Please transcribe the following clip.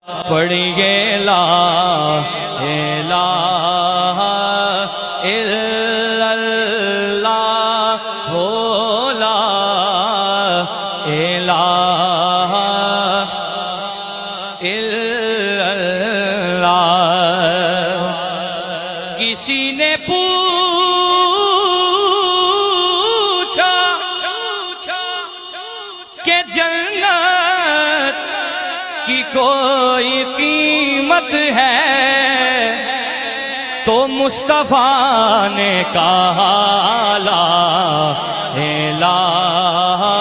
पढ़िए ला इलाहा इल्लल्लाह हो ला इलाहा इल्लल्लाह। किसी ने पूछा कि जन्नत की कोई कीमत है, तो मुस्तफा ने कहा ला इलाहा